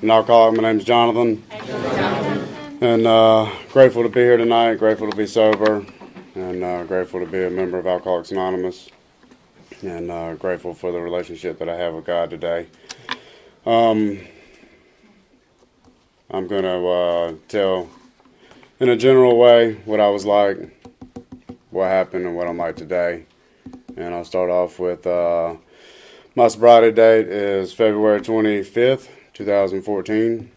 An alcoholic. My name's Jonathan. And grateful to be here tonight, grateful to be sober, and grateful to be a member of Alcoholics Anonymous, and grateful for the relationship that I have with God today. I'm going to tell in a general way what I was like, what happened, and what I'm like today. And I'll start off with my sobriety date is February 25th, 2014.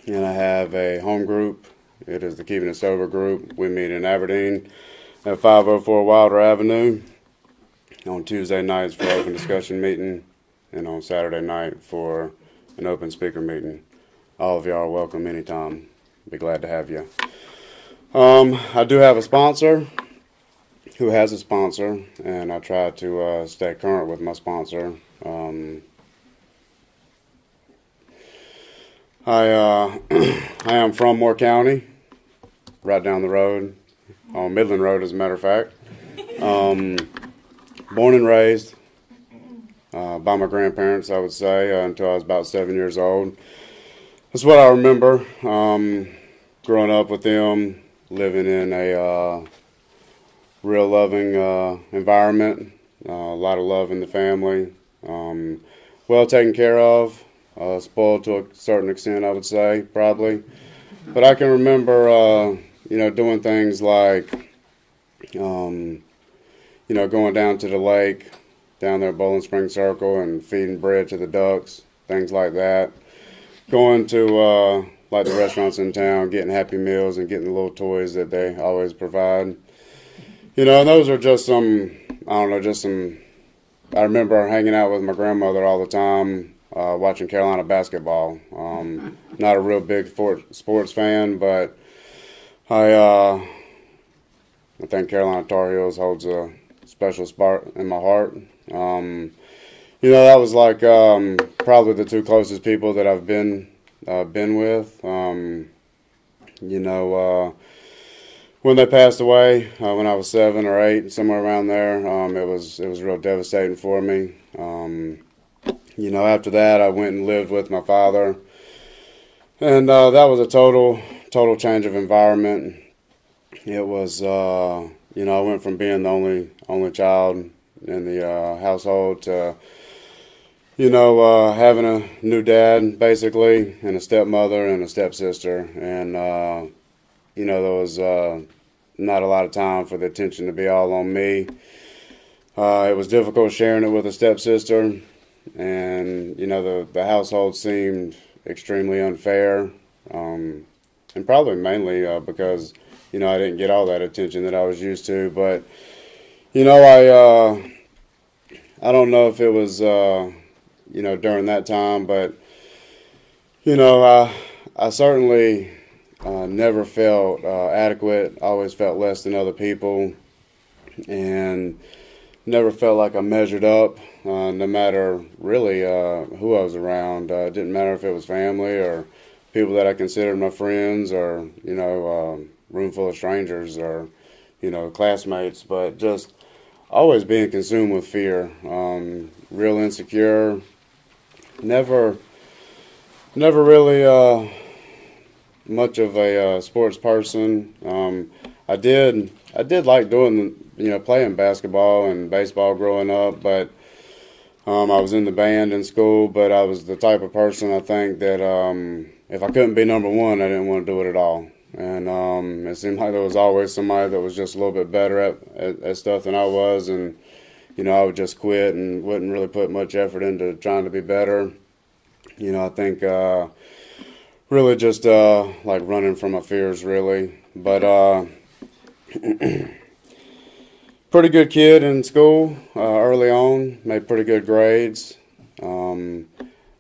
And I have a home group. It is the Keeping It Sober group. We meet in Aberdeen at 504 Wilder Avenue on Tuesday nights for open discussion meeting, and on Saturday night for an open speaker meeting. All of y'all are welcome anytime. Be glad to have you. I do have a sponsor who has a sponsor, and I try to stay current with my sponsor. I am from Moore County, right down the road, on Midland Road as a matter of fact. Born and raised by my grandparents, I would say, until I was about 7 years old. That's what I remember, growing up with them, living in a real loving environment, a lot of love in the family, well taken care of. Spoiled to a certain extent, I would say, probably. But I can remember, doing things like, going down to the lake, down there at Bowling Spring Circle, and feeding bread to the ducks, things like that. Going to, like the restaurants in town, getting Happy Meals and getting the little toys that they always provide. Those are just some, I remember hanging out with my grandmother all the time, watching Carolina basketball. Not a real big sports fan, but I think Carolina Tar Heels holds a special spot in my heart. That was like probably the two closest people that I've been with. When they passed away, when I was 7 or 8, somewhere around there, it was real devastating for me. After that, I went and lived with my father, and that was a total change of environment. It was, I went from being the only child in the household to, having a new dad, basically, and a stepmother and a stepsister, and, there was not a lot of time for the attention to be all on me. It was difficult sharing it with a stepsister. And, the household seemed extremely unfair, and probably mainly because, I didn't get all that attention that I was used to. But, I don't know if it was, during that time, but, I certainly never felt adequate, always felt less than other people, and never felt like I measured up, no matter really who I was around. It didn't matter if it was family or people that I considered my friends, or room full of strangers, or classmates. But just always being consumed with fear, real insecure. Never really much of a sports person. I did like doing playing basketball and baseball growing up, but I was in the band in school, but I was the type of person, I think, that if I couldn't be number one, I didn't want to do it at all. And it seemed like there was always somebody that was just a little bit better at stuff than I was, and I would just quit and wouldn't really put much effort into trying to be better. I think really just like running from my fears, really. But pretty good kid in school early on, made pretty good grades.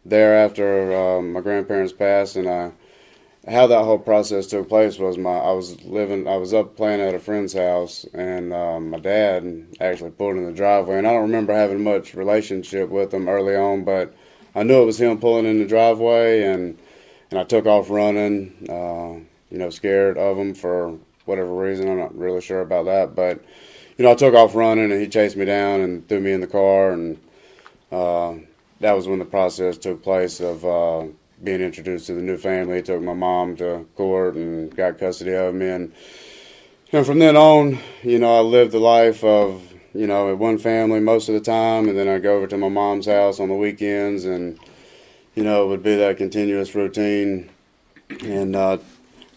Thereafter, my grandparents passed, and how that whole process took place was I was up playing at a friend's house, and my dad actually pulled in the driveway. And I don't remember having much relationship with him early on, but I knew it was him pulling in the driveway, and I took off running, scared of him for whatever reason. I'm not really sure about that, but I took off running, and he chased me down and threw me in the car, and that was when the process took place of being introduced to the new family, took my mom to court and got custody of me. And from then on, I lived the life of, at one family most of the time, and then I'd go over to my mom's house on the weekends, and, it would be that continuous routine. And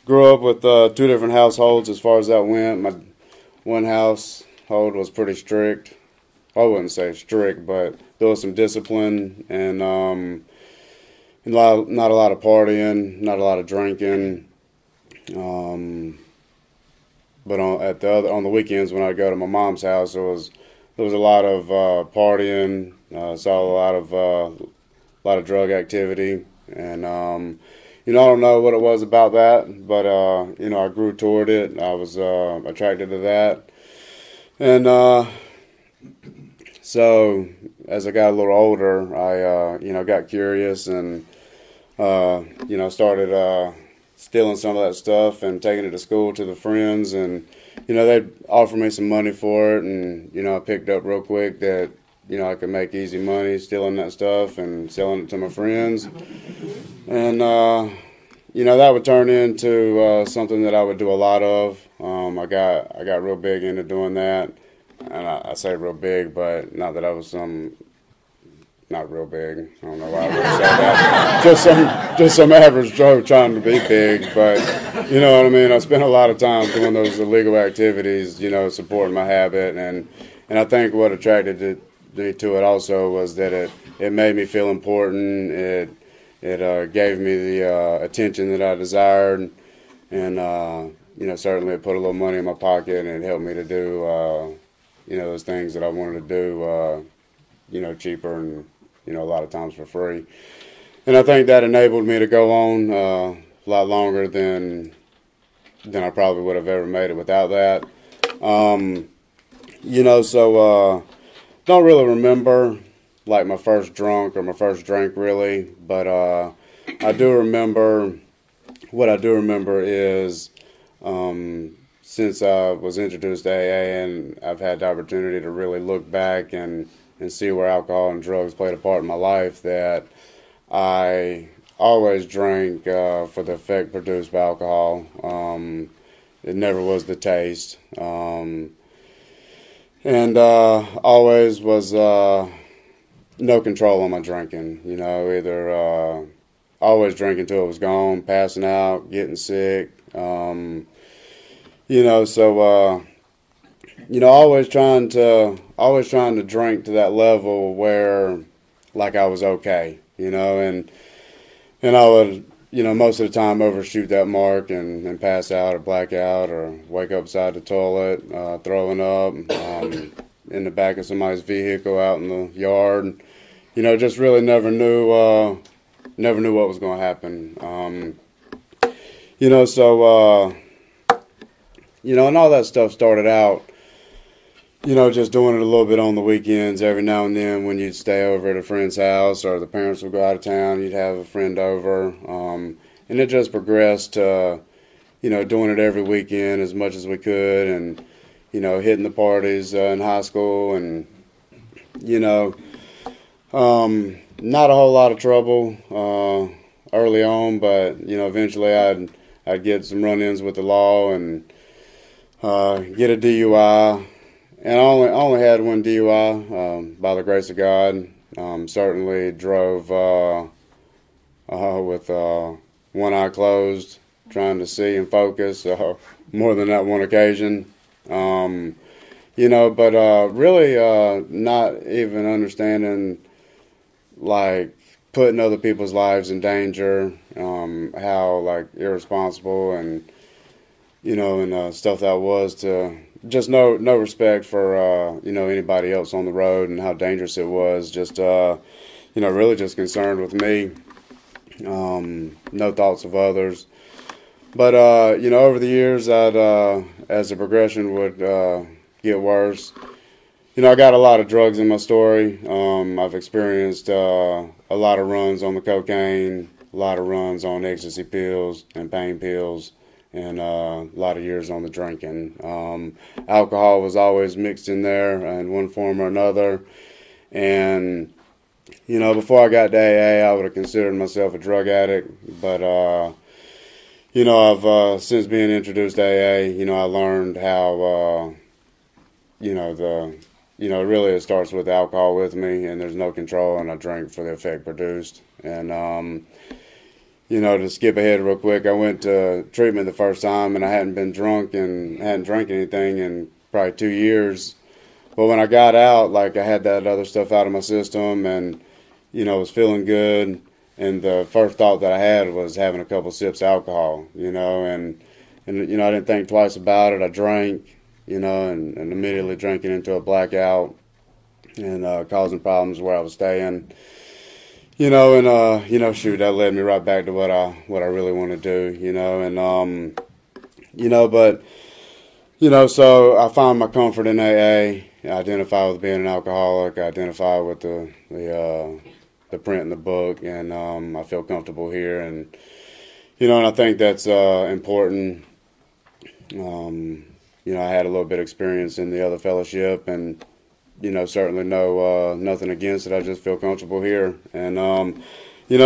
grew up with two different households as far as that went. My one household was pretty strict. I wouldn't say strict, but there was some discipline and not a lot of partying, not a lot of drinking. But on the weekends when I go to my mom's house, there was a lot of partying. Saw a lot of drug activity, and I don't know what it was about that, but I grew toward it. I was attracted to that, and so as I got a little older, I got curious and started stealing some of that stuff and taking it to school to the friends, and they'd offer me some money for it, and I picked up real quick that I could make easy money stealing that stuff and selling it to my friends, and that would turn into something that I would do a lot of. I got real big into doing that, and I say real big, but not that I was not real big. I don't know why I would say that. Just some average Joe trying to be big, but you know what I mean. I spent a lot of time doing those illegal activities, supporting my habit, and I think what attracted me to it also was that it made me feel important. It gave me the attention that I desired, and certainly it put a little money in my pocket, and it helped me to do those things that I wanted to do cheaper and a lot of times for free. And I think that enabled me to go on a lot longer than I probably would have ever made it without that. So don't really remember like my first drunk or my first drink really, but I do remember. What I do remember is since I was introduced to AA and I've had the opportunity to really look back and see where alcohol and drugs played a part in my life, that I always drank for the effect produced by alcohol. It never was the taste. And always was no control on my drinking. Either always drinking till it was gone, passing out, getting sick. Always trying to drink to that level where, like, I was okay, and I would, most of the time overshoot that mark and pass out or black out or wake up beside the toilet, throwing up, in the back of somebody's vehicle out in the yard. Just really never knew what was going to happen. And all that stuff started out, just doing it a little bit on the weekends every now and then when you'd stay over at a friend's house or the parents would go out of town, you'd have a friend over. And it just progressed to, doing it every weekend as much as we could and, hitting the parties in high school and, not a whole lot of trouble early on, but, eventually I'd get some run-ins with the law and get a DUI. And I only had one DUI, by the grace of God. Certainly drove with one eye closed, trying to see and focus more than that one occasion. But really not even understanding, like, putting other people's lives in danger, how, like, irresponsible and, and stuff that was to... Just no respect for anybody else on the road and how dangerous it was. Just really just concerned with me. No thoughts of others. But over the years, as the progression would get worse, I got a lot of drugs in my story. I've experienced a lot of runs on the cocaine, a lot of runs on ecstasy pills and pain pills, and a lot of years on the drinking. Alcohol was always mixed in there in one form or another. And, before I got to AA, I would have considered myself a drug addict, but I've since being introduced to AA, I learned how really it starts with alcohol with me, and there's no control, and I drink for the effect produced. And to skip ahead real quick, I went to treatment the first time, and I hadn't been drunk and hadn't drank anything in probably 2 years. But when I got out, like, I had that other stuff out of my system, and was feeling good. And the first thought that I had was having a couple sips of alcohol, and I didn't think twice about it. I drank, and immediately drinking into a blackout and causing problems where I was staying, shoot, that led me right back to what I really want to do, so I found my comfort in AA. I identify with being an alcoholic. I identify with the print in the book, and I feel comfortable here, and and I think that's important. I had a little bit of experience in the other fellowship, and certainly nothing against it. I just feel comfortable here, and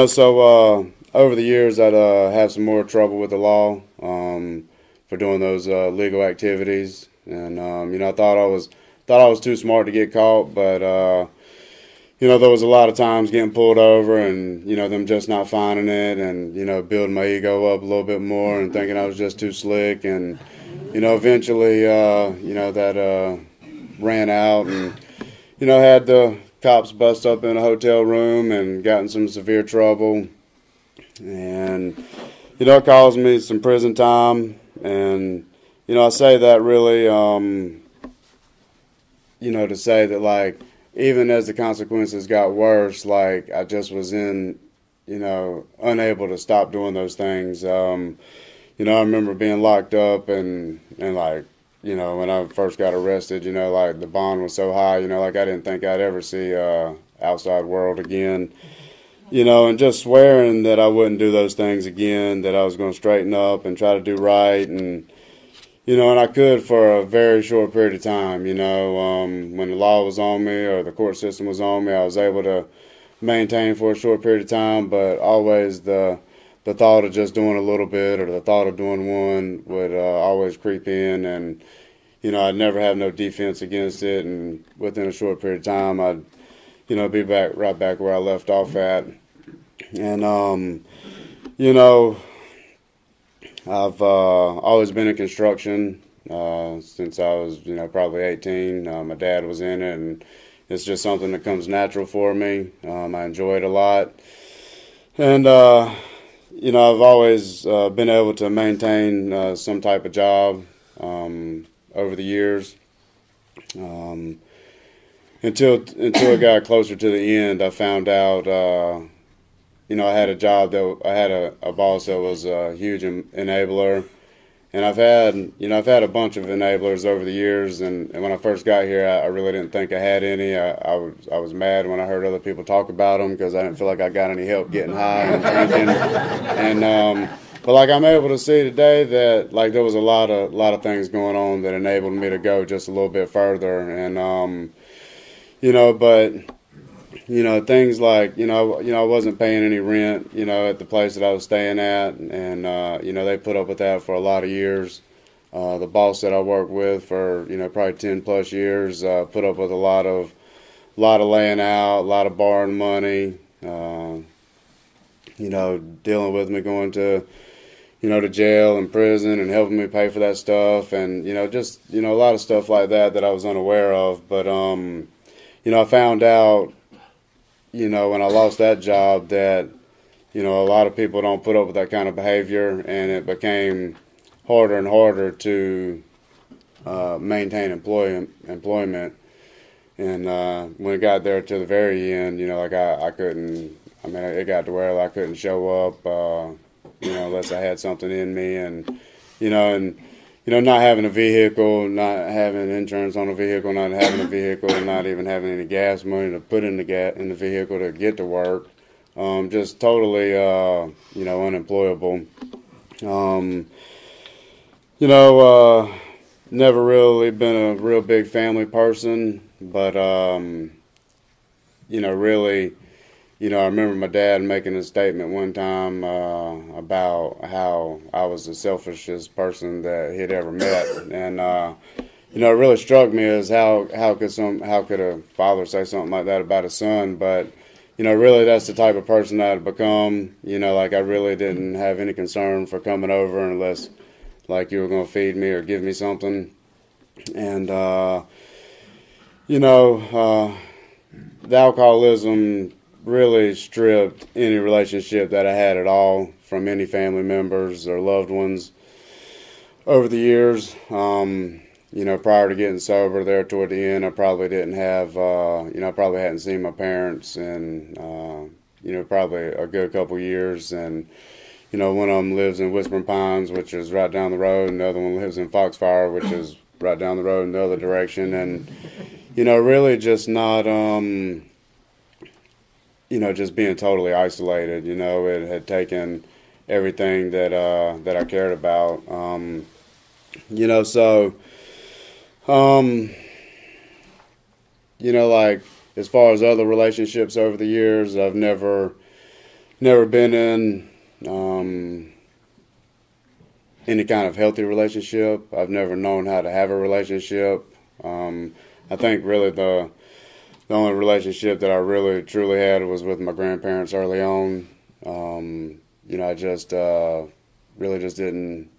so over the years I'd have some more trouble with the law for doing those legal activities, and I thought I was too smart to get caught, but there was a lot of times getting pulled over and, them just not finding it and, building my ego up a little bit more and thinking I was just too slick. And, eventually, that ran out and, had the cops bust up in a hotel room and got in some severe trouble. And, it caused me some prison time. And, I say that really, to say that, like, even as the consequences got worse, like, I just was unable to stop doing those things. I remember being locked up and like, when I first got arrested, like, the bond was so high, like, I didn't think I'd ever see outside world again, and just swearing that I wouldn't do those things again, that I was going to straighten up and try to do right. And and I could for a very short period of time, when the law was on me or the court system was on me, I was able to maintain for a short period of time, but always the thought of just doing a little bit or the thought of doing one would always creep in, and, I'd never have no defense against it, and within a short period of time, I'd, be right back where I left off at. And, I've always been in construction since I was, probably 18. My dad was in it, and it's just something that comes natural for me. I enjoy it a lot. And, I've always been able to maintain some type of job over the years. Until it got closer to the end, I found out I had a job that I had a boss that was a huge enabler, and I've had a bunch of enablers over the years. And when I first got here, I really didn't think I had any. I was mad when I heard other people talk about them because I didn't feel like I got any help getting high and drinking. And but like, I'm able to see today that, like, there was a lot of things going on that enabled me to go just a little bit further. And but. Things like, I wasn't paying any rent, at the place that I was staying at, and, they put up with that for a lot of years. The boss that I worked with for, probably 10 plus years, put up with a lot of laying out, a lot of borrowing money, dealing with me going to, to jail and prison and helping me pay for that stuff, and, just, a lot of stuff like that I was unaware of. But, I found out, when I lost that job, that, a lot of people don't put up with that kind of behavior, and it became harder and harder to maintain employment. And when it got there to the very end, like, I couldn't, it got to where I couldn't show up, unless I had something in me, and, not having a vehicle, not having insurance on a vehicle, not having a vehicle, not even having any gas money to put in the vehicle to get to work, just totally, unemployable. Never really been a real big family person, but, really, I remember my dad making a statement one time about how I was the selfishest person that he'd ever met, and it really struck me as how could a father say something like that about a son, but really that's the type of person I'd become. Like I really didn't have any concern for coming over unless like you were going to feed me or give me something, and the alcoholism really stripped any relationship that I had at all from any family members or loved ones over the years. Prior to getting sober there toward the end, I probably didn't have, I probably hadn't seen my parents in, probably a good couple years. And, one of them lives in Whispering Pines, which is right down the road, and the other one lives in Foxfire, which is right down the road in the other direction. And, really just not, just being totally isolated. It had taken everything that I cared about. Like as far as other relationships over the years, I've never been in any kind of healthy relationship. I've never known how to have a relationship. I think really the only relationship that I really truly had was with my grandparents early on. I just really just didn't.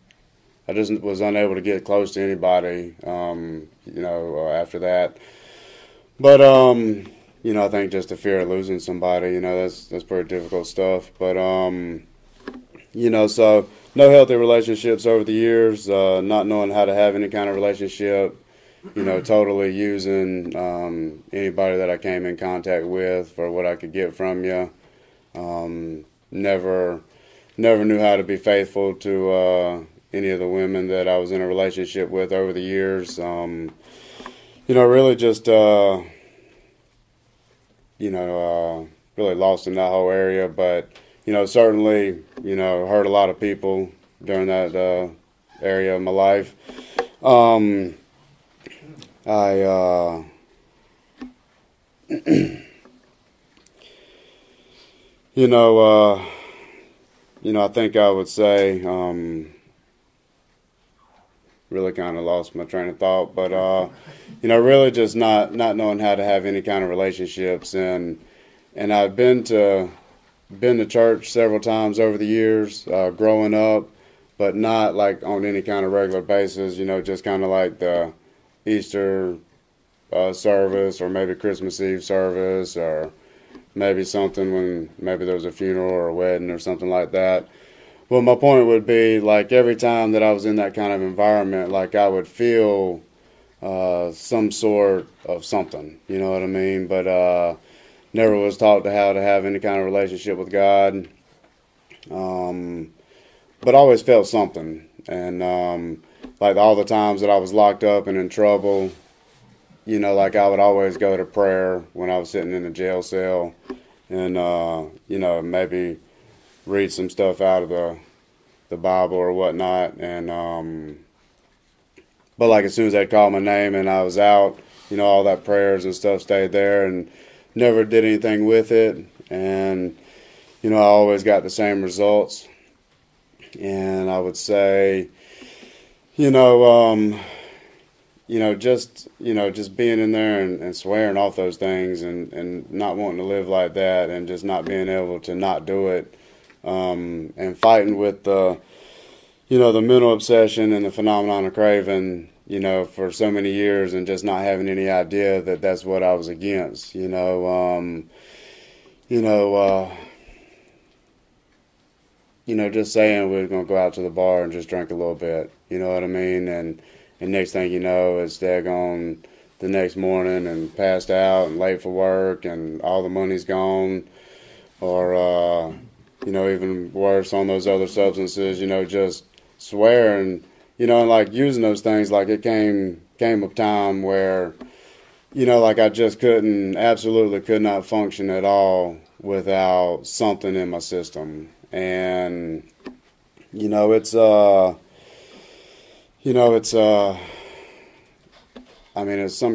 I just was unable to get close to anybody. After that, but I think just the fear of losing somebody. That's pretty difficult stuff. But so no healthy relationships over the years. Not knowing how to have any kind of relationship. Totally using anybody that I came in contact with for what I could get from you. Never knew how to be faithful to any of the women that I was in a relationship with over the years. Really just, really lost in that whole area. But, certainly, hurt a lot of people during that area of my life. I think I would say, really kind of lost my train of thought, but, really just not knowing how to have any kind of relationships. And I've been to church several times over the years, growing up, but not like on any kind of regular basis, just kind of like the Easter service or maybe Christmas Eve service or maybe something when maybe there was a funeral or a wedding or something like that. Well, my point would be like every time that I was in that kind of environment, like I would feel some sort of something, you know what I mean? But never was taught to how to have any kind of relationship with God. But always felt something. And like all the times that I was locked up and in trouble, like I would always go to prayer when I was sitting in the jail cell and, maybe read some stuff out of the Bible or whatnot. And, but like as soon as they'd call my name and I was out, all that prayers and stuff stayed there and never did anything with it. And, I always got the same results. And I would say, just being in there and swearing off those things and not wanting to live like that and just not being able to not do it, and fighting with the mental obsession and the phenomenon of craving, for so many years and just not having any idea that that's what I was against, just saying we were going to go out to the bar and just drink a little bit, you know what I mean? And next thing you know, it's daggone the next morning and passed out and late for work and all the money's gone. Or, even worse on those other substances, just swearing, and like using those things, like it came a time where, like I just absolutely could not function at all without something in my system. And, it's some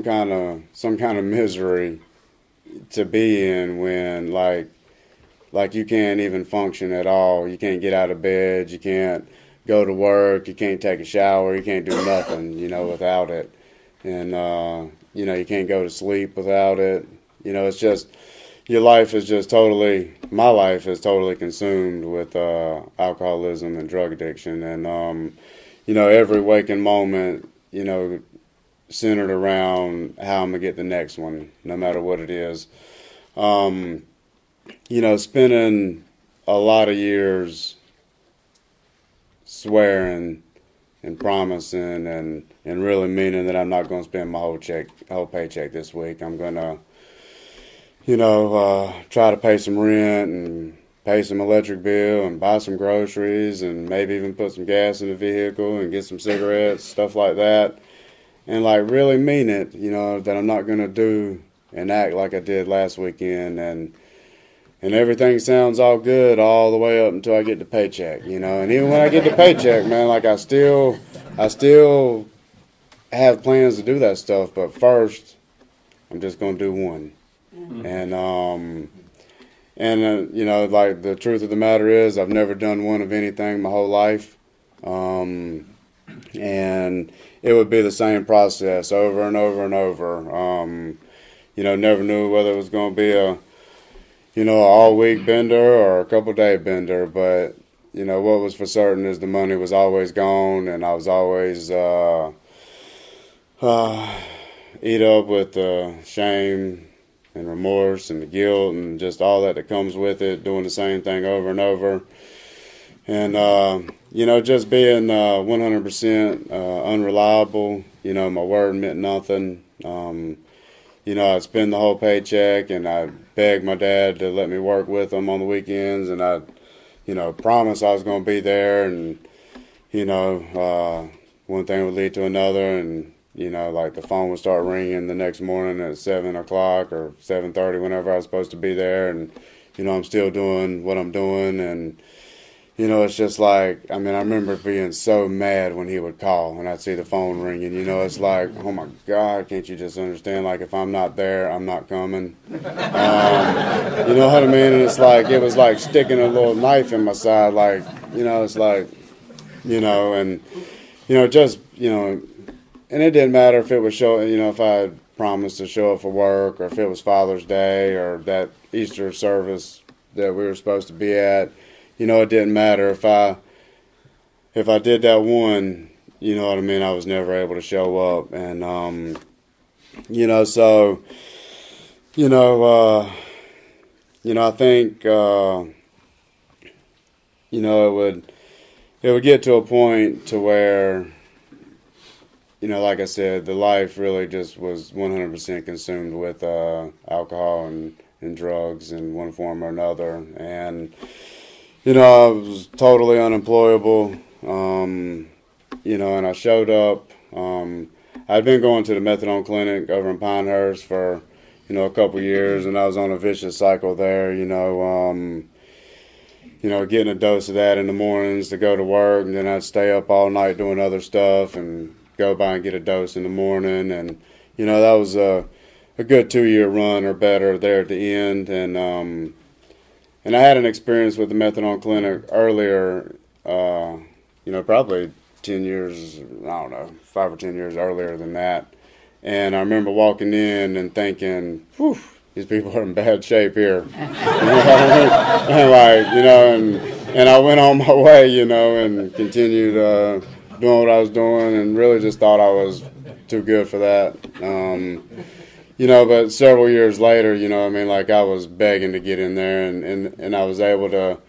kind of misery to be in when, like, like you can't even function at all. You can't get out of bed. You can't go to work. You can't take a shower. You can't do nothing, without it. And, you can't go to sleep without it. It's just, your life is just totally, my life is totally consumed with alcoholism and drug addiction. And, every waking moment, centered around how I'm going to get the next one, no matter what it is. Spending a lot of years swearing and promising and really meaning that I'm not going to spend my whole paycheck this week. I'm going to, try to pay some rent and pay some electric bill and buy some groceries and maybe even put some gas in the vehicle and get some cigarettes, stuff like that. And like really mean it, that I'm not going to do and act like I did last weekend. And everything sounds all good all the way up until I get the paycheck, And even when I get the paycheck, man, like I still have plans to do that stuff. But first, I'm just going to do one. Mm-hmm. And like the truth of the matter is I've never done one of anything my whole life. And it would be the same process over and over and over. Never knew whether it was going to be a all-week bender or a couple-day bender, but, what was for certain is the money was always gone, and I was always eat up with the shame and remorse and the guilt and just all that comes with it, doing the same thing over and over. And, just being 100% unreliable, my word meant nothing. I'd spend the whole paycheck and I'd beg my dad to let me work with him on the weekends, and I'd, promise I was going to be there, and, one thing would lead to another, and, like the phone would start ringing the next morning at 7 o'clock or 7:30, whenever I was supposed to be there, and, I'm still doing what I'm doing, and, it's just like, I remember being so mad when he would call and I'd see the phone ringing, it's like, oh my God, can't you just understand, like, if I'm not there, I'm not coming, you know what I mean, and it's like, it was like sticking a little knife in my side, like, it's like, and, just, and it didn't matter if it was if I had promised to show up for work, or if it was Father's Day, or that Easter service that we were supposed to be at. It didn't matter if I did that one, I was never able to show up. And, so, I think, it would get to a point to where, like I said, the life really just was 100% consumed with alcohol and drugs in one form or another. And, I was totally unemployable, and I showed up. I'd been going to the methadone clinic over in Pinehurst for, a couple years, and I was on a vicious cycle there, getting a dose of that in the mornings to go to work, and then I'd stay up all night doing other stuff and go by and get a dose in the morning. And, that was a good 2-year run or better there at the end. And I had an experience with the methadone clinic earlier, probably 10 years, 5 or 10 years earlier than that. And I remember walking in and thinking, whew, these people are in bad shape here. And I went on my way, and continued doing what I was doing, and really just thought I was too good for that. But several years later, I was begging to get in there, and I was able to,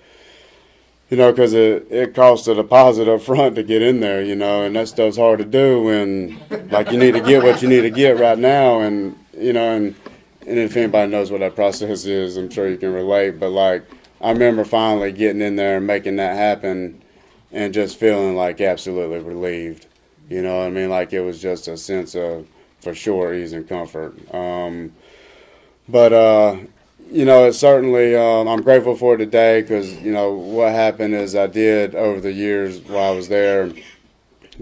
because it cost a deposit up front to get in there, and that stuff's hard to do when, like, you need to get what you need to get right now, and if anybody knows what that process is, I'm sure you can relate, but, like, I remember finally getting in there and making that happen and just feeling, like, absolutely relieved, like it was just a sense of, for sure, ease and comfort. It's certainly, I'm grateful for it today because, what happened is I did, over the years while I was there,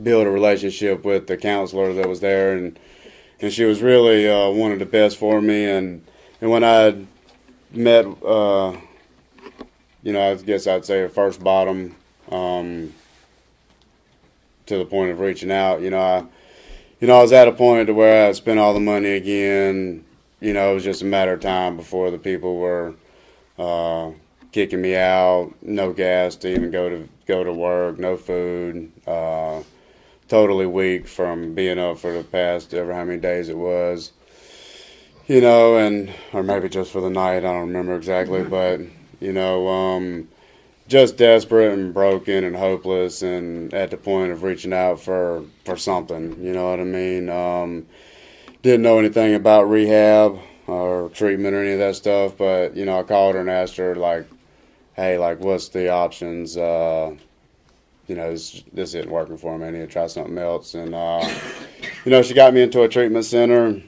build a relationship with the counselor that was there, and she was really one of the best for me. And when I met I guess I'd say a first bottom, to the point of reaching out. I was at a point to where I spent all the money again. It was just a matter of time before the people were kicking me out. No gas to even go to work. No food. Totally weak from being up for the past ever how many days it was. Or maybe just for the night. I don't remember exactly, but just desperate and broken and hopeless, and at the point of reaching out for something. You know what I mean? Didn't know anything about rehab or treatment or any of that stuff, but I called her and asked her, like, hey, like, what's the options? This isn't working for me. I need to try something else. And she got me into a treatment center,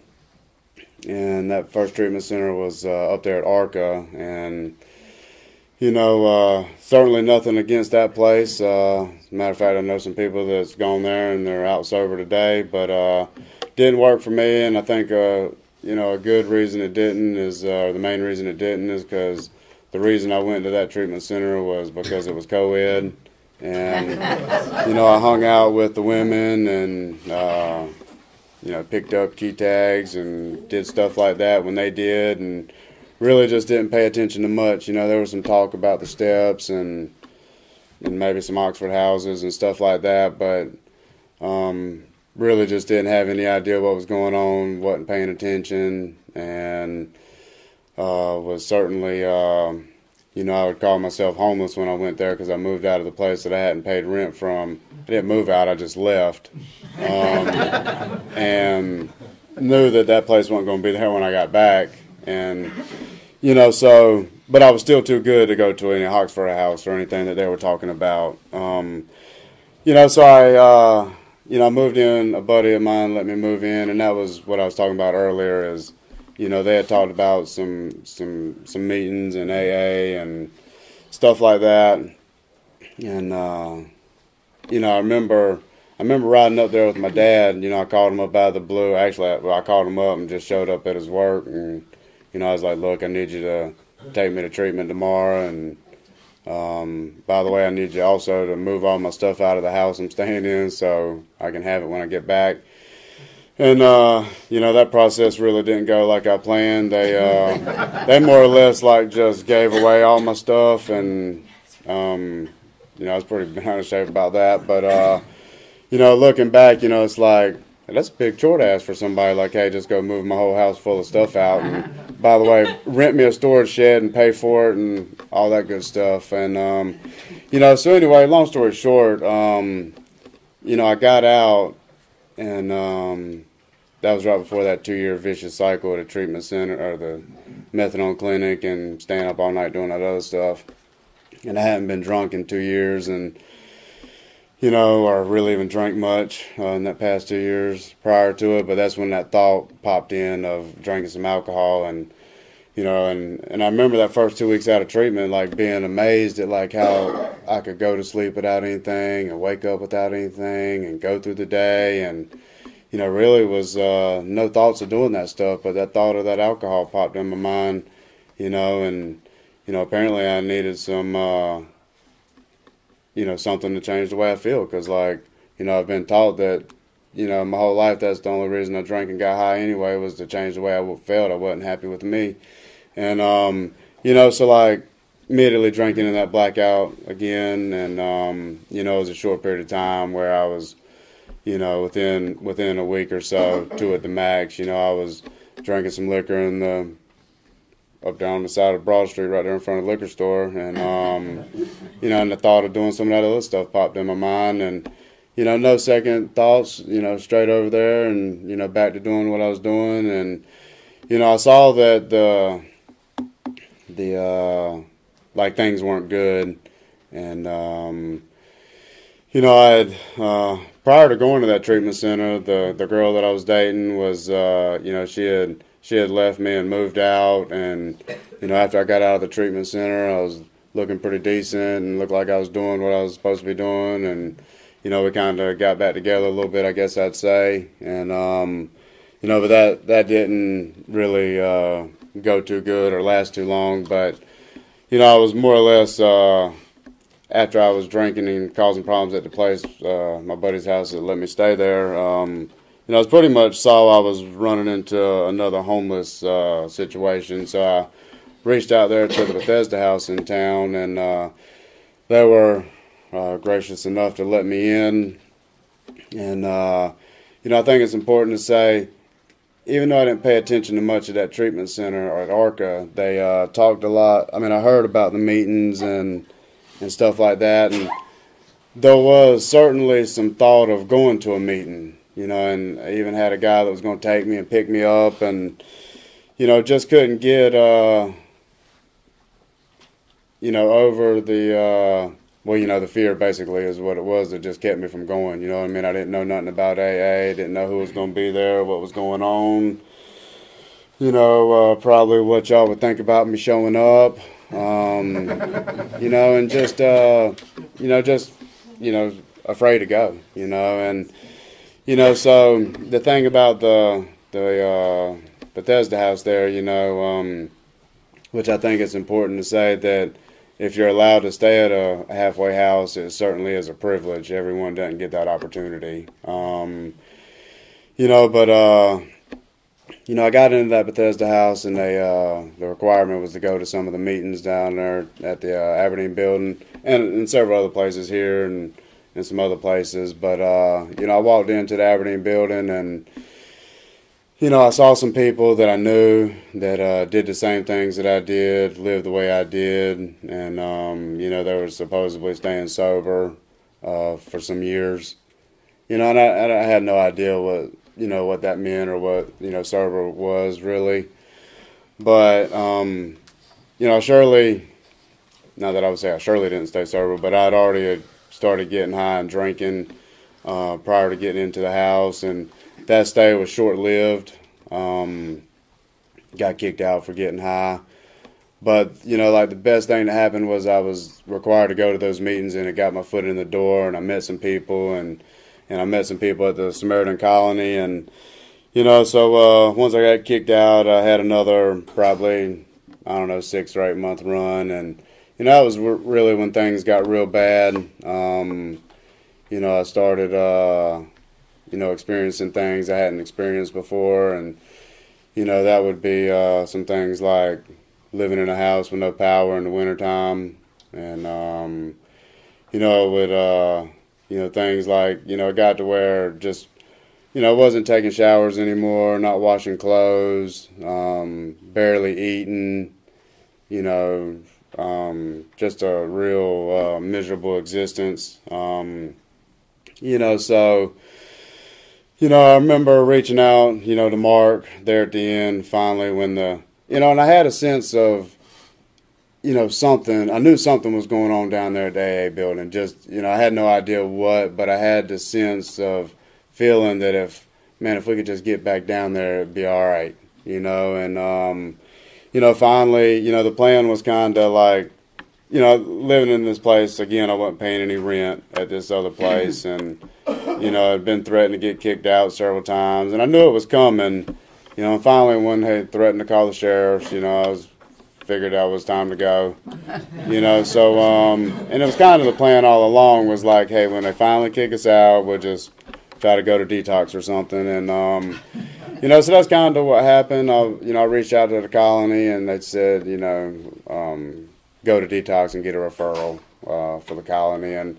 and that first treatment center was up there at Arca, and certainly nothing against that place. As a matter of fact, I know some people that's gone there and they're out sober today, but didn't work for me. And I think a good reason it didn't is, the main reason it didn't is because the reason I went to that treatment center was because it was co-ed, and I hung out with the women and picked up key tags and did stuff like that when they did, and really just didn't pay attention to much. There was some talk about the steps and maybe some Oxford houses and stuff like that, but really just didn't have any idea what was going on, wasn't paying attention, and was certainly, I would call myself homeless when I went there because I moved out of the place that I hadn't paid rent from. I didn't move out, I just left. And knew that place wasn't going to be there when I got back. And, but I was still too good to go to any Oxford house or anything that they were talking about. So I moved in. A buddy of mine let me move in, and that was what I was talking about earlier is, they had talked about some meetings in AA and stuff like that. And, I remember riding up there with my dad. I called him up out of the blue. Actually, I called him up and just showed up at his work, and I was like, look, I need you to take me to treatment tomorrow, and by the way, I need you also to move all my stuff out of the house I'm staying in so I can have it when I get back. And that process really didn't go like I planned. They more or less like just gave away all my stuff, and I was pretty bent out of shape about that. But looking back, it's like, that's a big chore to ask for somebody, like, hey, just go move my whole house full of stuff out, and by the way, rent me a storage shed and pay for it and all that good stuff. And so anyway, long story short, I got out, and that was right before that 2-year vicious cycle at a treatment center or the methadone clinic and staying up all night doing that other stuff. And I hadn't been drunk in 2 years, and or really even drank much in that past 2 years prior to it. But that's when that thought popped in of drinking some alcohol, and and I remember that first 2 weeks out of treatment, like being amazed at like how I could go to sleep without anything and wake up without anything and go through the day, and really was no thoughts of doing that stuff, but that thought of that alcohol popped in my mind, and apparently I needed some something to change the way I feel, because like I've been taught that my whole life that's the only reason I drank and got high anyway, was to change the way I felt. I wasn't happy with me. And so like immediately drinking in that blackout again, and it was a short period of time where I was within a week or so, 2 at the max, I was drinking some liquor up down the side of Broad Street right there in front of the liquor store, and and the thought of doing some of that other stuff popped in my mind, and no second thoughts, straight over there, and back to doing what I was doing. And I saw that the like things weren't good, and I had prior to going to that treatment center, the girl that I was dating was she had left me and moved out, and after I got out of the treatment center, I was looking pretty decent and looked like I was doing what I was supposed to be doing, and we kind of got back together a little bit, I guess I'd say. And but that didn't really go too good or last too long. But I was more or less, after I was drinking and causing problems at the place, my buddy's house that let me stay there, I was pretty much saw I was running into another homeless situation. So I reached out there to the Bethesda house in town, and they were gracious enough to let me in. And, I think it's important to say, even though I didn't pay attention to much of that treatment center or at ARCA, they talked a lot. I mean, I heard about the meetings and stuff like that, and there was certainly some thought of going to a meeting, and I even had a guy that was going to take me and pick me up, and, just couldn't get, over the, the fear basically is what it was that just kept me from going, you know what I mean? I didn't know nothing about AA, didn't know who was going to be there, what was going on, probably what y'all would think about me showing up, and just, afraid to go, and, so the thing about the Bethesda house there, which I think it's important to say that if you're allowed to stay at a halfway house, it certainly is a privilege. Everyone doesn't get that opportunity. I got into that Bethesda house, and the requirement was to go to some of the meetings down there at the Aberdeen building, and in several other places here and some other places. But, I walked into the Aberdeen building, and, I saw some people that I knew that did the same things that I did, lived the way I did, and, they were supposedly staying sober for some years. And I had no idea what that meant or what, sober was really. But, surely, not that I would say I surely didn't stay sober, but I'd already started getting high and drinking prior to getting into the house, and that stay was short-lived. Got kicked out for getting high. But, the best thing that happened was I was required to go to those meetings, and it got my foot in the door, and I met some people, and I met some people at the Samaritan Colony, and, so once I got kicked out, I had another probably, 6 or 8 month run, and, that was really when things got real bad. I started, experiencing things I hadn't experienced before, and, that would be some things like living in a house with no power in the wintertime, and, things like, it got to where just, I wasn't taking showers anymore, not washing clothes, barely eating, just a real miserable existence. I remember reaching out, to Mark there at the end, finally, when and I had a sense of, something. I knew something was going on down there at the AA building. Just, I had no idea what, but I had the sense of feeling that if we could just get back down there, it'd be all right, and, finally, the plan was kind of like, living in this place, again, I wasn't paying any rent at this other place, and, I'd been threatened to get kicked out several times, and I knew it was coming, and finally when they threatened to call the sheriff, figured out it was time to go, so, and it was kind of the plan all along was like, hey, when they finally kick us out, we'll just try to go to detox or something, and, so that's kind of what happened. I reached out to the colony, and they said, go to detox and get a referral for the colony, and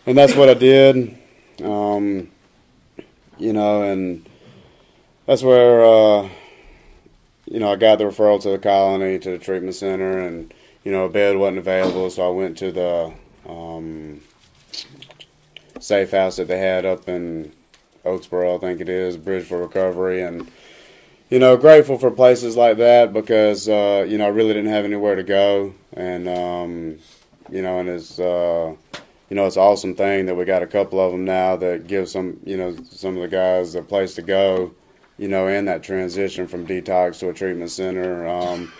that's what I did, and that's where, I got the referral to the colony, to the treatment center, and, a bed wasn't available, so I went to the safe house that they had up in Oaksboro, I think it is, Bridge for Recovery, and, grateful for places like that because, I really didn't have anywhere to go, and, and it's, it's an awesome thing that we got a couple of them now that give some of the guys a place to go, in that transition from detox to a treatment center, and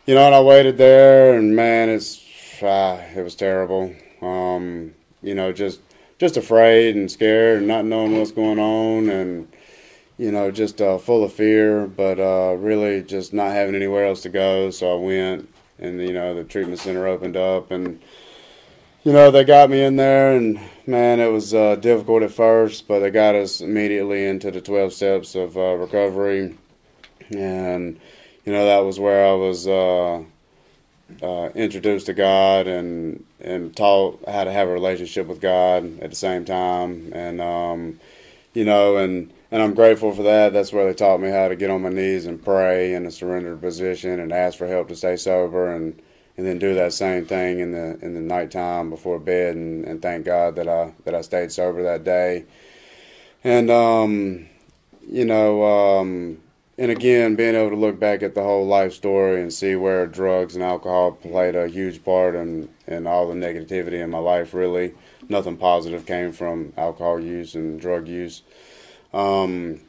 I waited there, and man, it was terrible, just afraid and scared and not knowing what's going on, and, just full of fear, but really just not having anywhere else to go, so I went, and the treatment center opened up, and they got me in there, and man, it was difficult at first, but they got us immediately into the 12 steps of recovery, and that was where I was introduced to God and taught how to have a relationship with God at the same time, and and I'm grateful for that. That's where they taught me how to get on my knees and pray in a surrendered position and ask for help to stay sober, and then do that same thing in the nighttime before bed, and thank God that I stayed sober that day. And and again, being able to look back at the whole life story and see where drugs and alcohol played a huge part in all the negativity in my life, really. Nothing positive came from alcohol use and drug use. And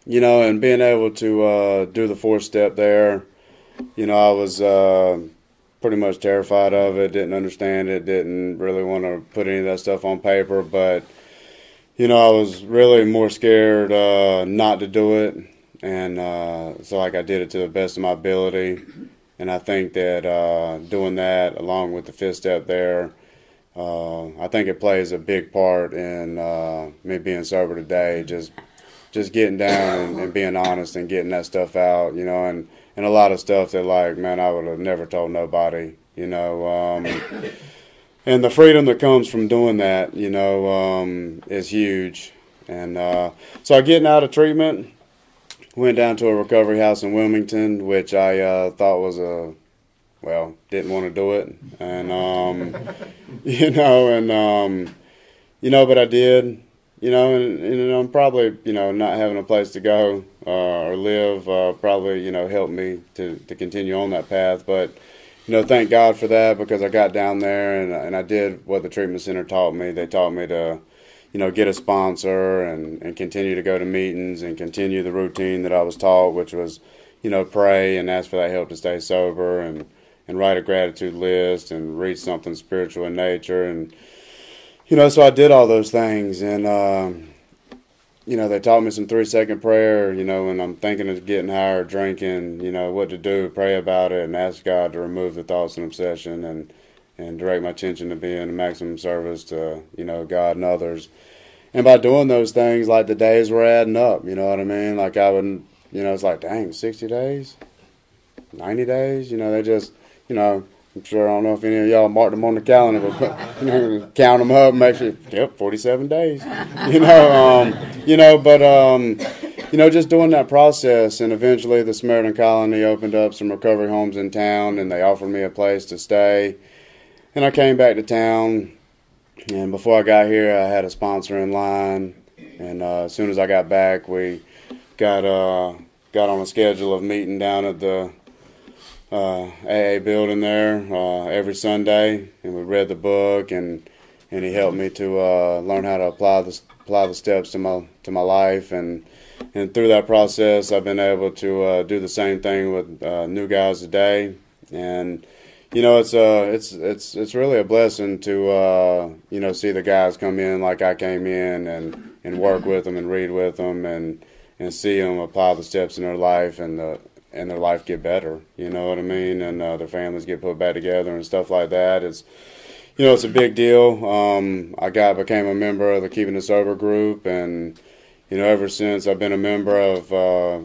being able to do the 4th step there, I was pretty much terrified of it, didn't understand it, didn't really want to put any of that stuff on paper, but, I was really more scared not to do it. And so I did it to the best of my ability, and I think that doing that along with the 5th step there, I think it plays a big part in me being sober today. Just getting down and being honest and getting that stuff out, and a lot of stuff that I would have never told nobody, and the freedom that comes from doing that, is huge. And so getting out of treatment. Went down to a recovery house in Wilmington, which I thought was didn't want to do it, and but I did, and I'm probably not having a place to go or live probably helped me to continue on that path, but thank God for that, because I got down there and I did what the treatment center taught me. They taught me to get a sponsor and continue to go to meetings and continue the routine that I was taught, which was, pray and ask for that help to stay sober and write a gratitude list and read something spiritual in nature. And, so I did all those things. And, they taught me some 3-second prayer, when I'm thinking of getting high or drinking, what to do, pray about it and ask God to remove the thoughts and obsession and direct my attention to being a maximum service to, God and others. And by doing those things, the days were adding up, you know what I mean? I would, it's dang, 60 days, 90 days, they just, I'm sure, I don't know if any of y'all marked them on the calendar, but count them up, make sure, 47 days, just doing that process. And eventually the Samaritan Colony opened up some recovery homes in town, and they offered me a place to stay. And I came back to town, and before I got here, I had a sponsor in line. And as soon as I got back, we got on a schedule of meeting down at the AA building there every Sunday. And we read the book, and he helped me to learn how to apply the steps to my life. And through that process, I've been able to do the same thing with new guys today. And it's really a blessing to see the guys come in like I came in and work with them and read with them and see them apply the steps in their life and their life get better. You know what I mean? And their families get put back together and stuff like that. It's a big deal. I became a member of the Keeping It Sober group, and ever since I've been a member of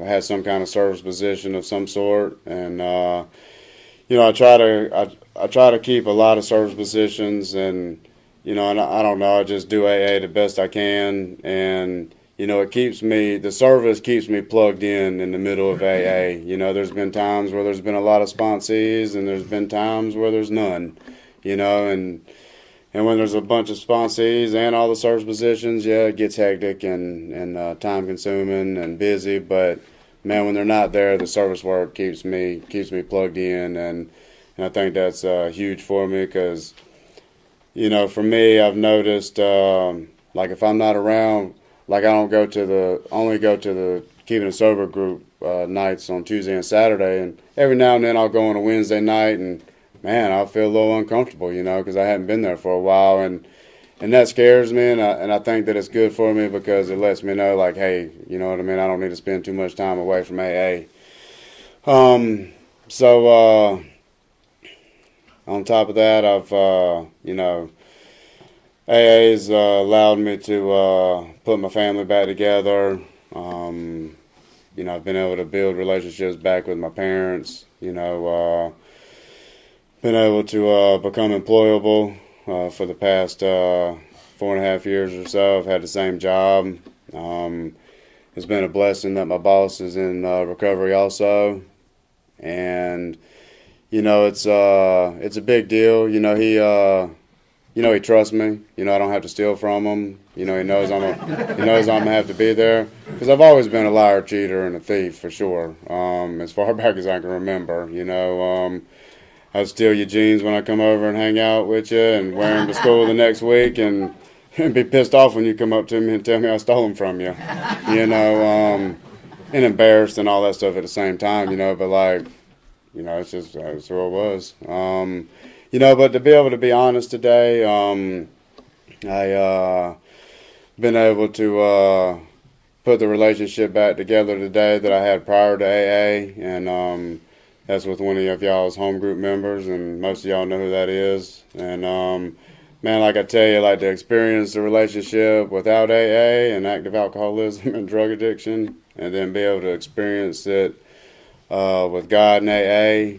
had some kind of service position of some sort, and I try to keep a lot of service positions, and and I don't know, I just do AA the best I can, and the service keeps me plugged in the middle of AA. There's been times where there's been a lot of sponsees, and there's been times where there's none, and when there's a bunch of sponsees and all the service positions, yeah, it gets hectic and time consuming and busy, but man, when they're not there, the service work keeps me plugged in, and I think that's huge for me, because for me, I've noticed if I'm not around, I don't only go to the Keeping It Sober group nights on Tuesday and Saturday, and every now and then I'll go on a Wednesday night, and man, I'll feel a little uncomfortable, because I hadn't been there for a while, and that scares me, and I think that it's good for me, because it lets me know, hey, you know what I mean, I don't need to spend too much time away from AA. On top of that, I've, AA's allowed me to put my family back together. I've been able to build relationships back with my parents. Been able to become employable for the past 4.5 years or so. I've had the same job. It's been a blessing that my boss is in recovery also, and it's a big deal. He trusts me. I don't have to steal from him. He knows I'm gonna have to be there, because I've always been a liar, cheater, and a thief for sure. As far back as I can remember, I'd steal your jeans when I come over and hang out with you, and wear them to school the next week, and be pissed off when you come up to me and tell me I stole them from you. And embarrassed and all that stuff at the same time. But it's just that's who I was. But to be able to be honest today, I been able to put the relationship back together today that I had prior to AA, and that's with one of y'all's home group members, and most of y'all know who that is. And man, like I tell you, to experience the relationship without AA and active alcoholism and drug addiction, and then be able to experience it with God and AA.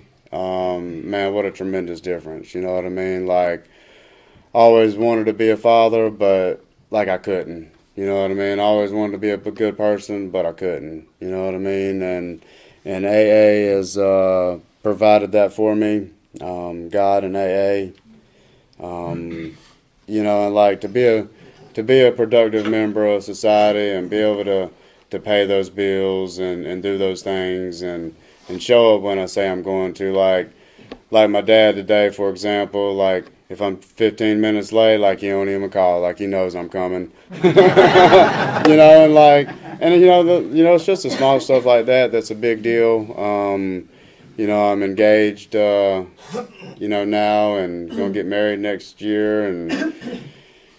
Man, what a tremendous difference. You know what I mean? Always wanted to be a father, but I couldn't. You know what I mean? Always wanted to be a good person, but I couldn't. You know what I mean? And AA has provided that for me. God and AA. And to be a productive member of society and be able to pay those bills and do those things and show up when I say I'm going to, like my dad today, for example. If I'm 15 minutes late, he don't even call, he knows I'm coming. It's just the small stuff like that that's a big deal. I'm engaged, now, and gonna get married next year, and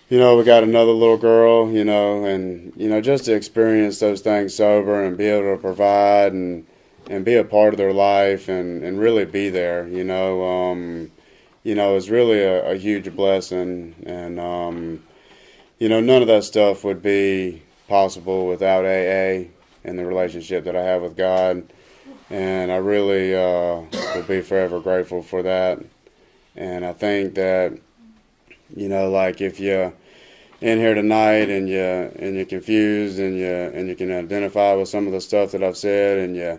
we got another little girl, and just to experience those things sober and be able to provide and be a part of their life and really be there, is really a huge blessing. And, none of that stuff would be possible without AA and the relationship that I have with God. And I really will be forever grateful for that. And I think that, if you're in here tonight and you're confused and you can identify with some of the stuff that I've said, and you're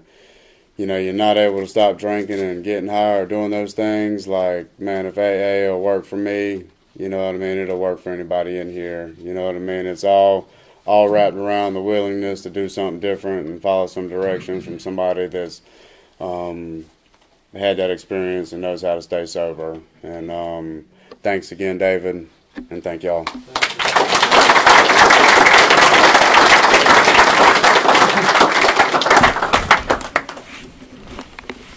not able to stop drinking and getting high or doing those things, man, if AA will work for me, you know what I mean, it'll work for anybody in here. You know what I mean? It's all wrapped around the willingness to do something different and follow some directions from somebody that's had that experience and knows how to stay sober. And thanks again, David, and thank y'all.